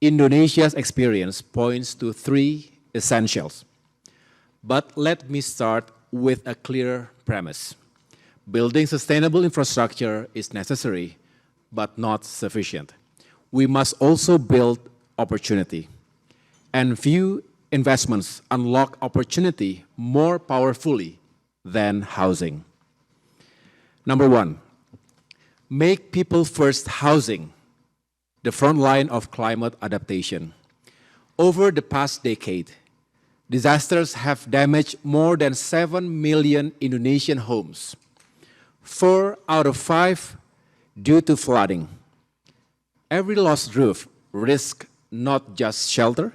Indonesia's experience points to three essentials. But let me start with a clear premise. Building sustainable infrastructure is necessary, but not sufficient. We must also build opportunity. And few investments unlock opportunity more powerfully than housing. Number one, make people first housing the front line of climate adaptation. Over the past decade, disasters have damaged more than 7 million Indonesian homes, 4 out of 5 due to flooding. Every lost roof risks not just shelter,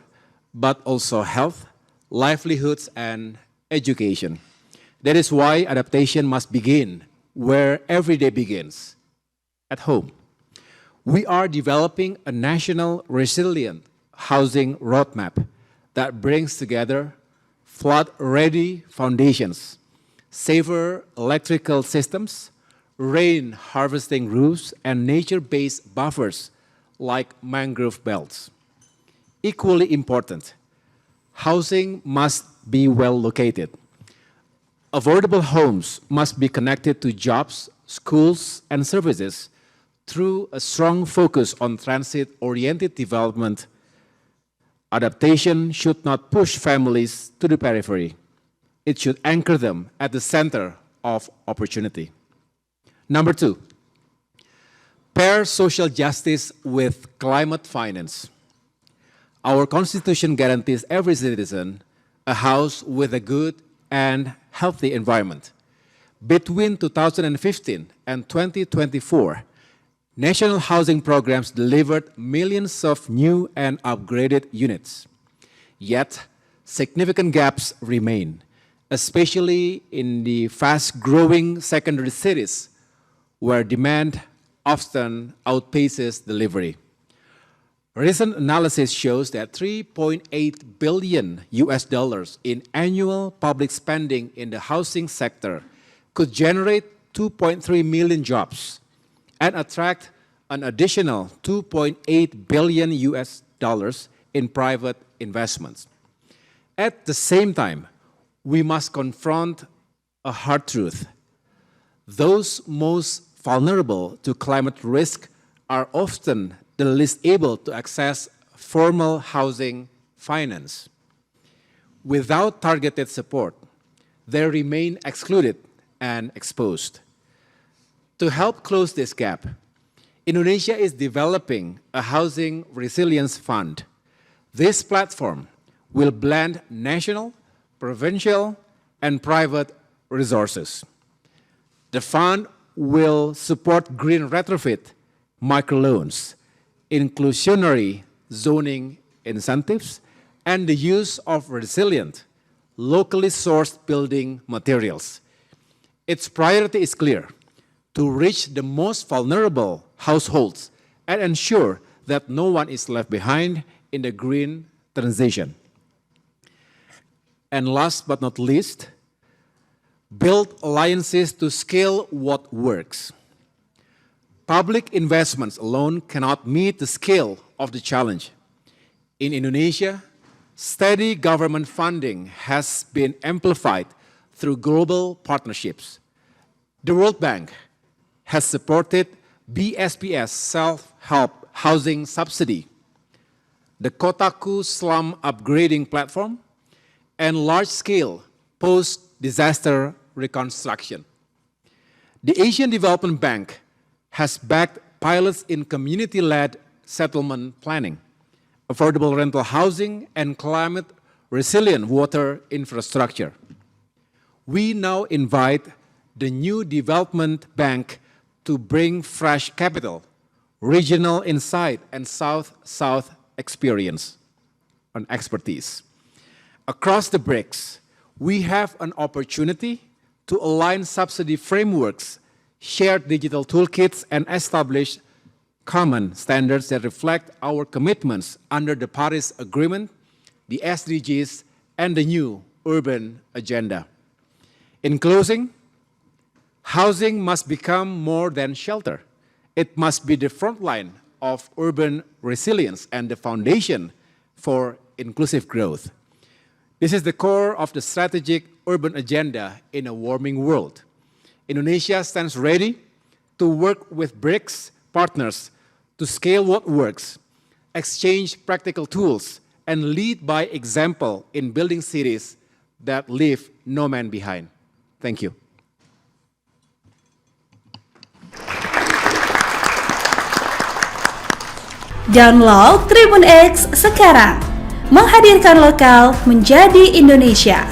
but also health, livelihoods, and education. That is why adaptation must begin where every day begins, at home. We are developing a national resilient housing roadmap that brings together flood-ready foundations, safer electrical systems, rain harvesting roofs, and nature-based buffers like mangrove belts. Equally important, housing must be well located. Affordable homes must be connected to jobs, schools, and services through a strong focus on transit-oriented development. Adaptation should not push families to the periphery. It should anchor them at the center of opportunity. Number two, pair social justice with climate finance. Our Constitution guarantees every citizen a house with a good and healthy environment. Between 2015 and 2024, national housing programs delivered millions of new and upgraded units. Yet, significant gaps remain, especially in the fast-growing secondary cities, where demand often outpaces delivery. Recent analysis shows that $3.8 billion in annual public spending in the housing sector could generate 2.3 million jobs and attract an additional $2.8 billion in private investments. At the same time, we must confront a hard truth. Those most vulnerable to climate risk are often the least able to access formal housing finance. Without targeted support, they remain excluded and exposed. To help close this gap, Indonesia is developing a housing resilience fund. This platform will blend national, provincial, and private resources. The fund will support green retrofit, microloans, inclusionary zoning incentives, and the use of resilient, locally sourced building materials. Its priority is clear: to reach the most vulnerable households and ensure that no one is left behind in the green transition. And last but not least, build alliances to scale what works. Public investments alone cannot meet the scale of the challenge. In Indonesia, steady government funding has been amplified through global partnerships. The World Bank has supported BSPS self-help housing subsidy, the Kotaku slum upgrading platform, and large-scale post-disaster reconstruction. The Asian Development Bank has backed pilots in community-led settlement planning, affordable rental housing, and climate-resilient water infrastructure. We now invite the new development bank to bring fresh capital, regional insight, and South-South experience and expertise. Across the BRICS, we have an opportunity to align subsidy frameworks, share digital toolkits, and establish common standards that reflect our commitments under the Paris Agreement, the SDGs, and the new urban agenda. In closing, housing must become more than shelter. It must be the front line of urban resilience and the foundation for inclusive growth. This is the core of the strategic urban agenda in a warming world. Indonesia stands ready to work with BRICS partners to scale what works, exchange practical tools, and lead by example in building cities that leave no man behind. Thank you. Download Tribun X sekarang. Menghadirkan lokal menjadi Indonesia.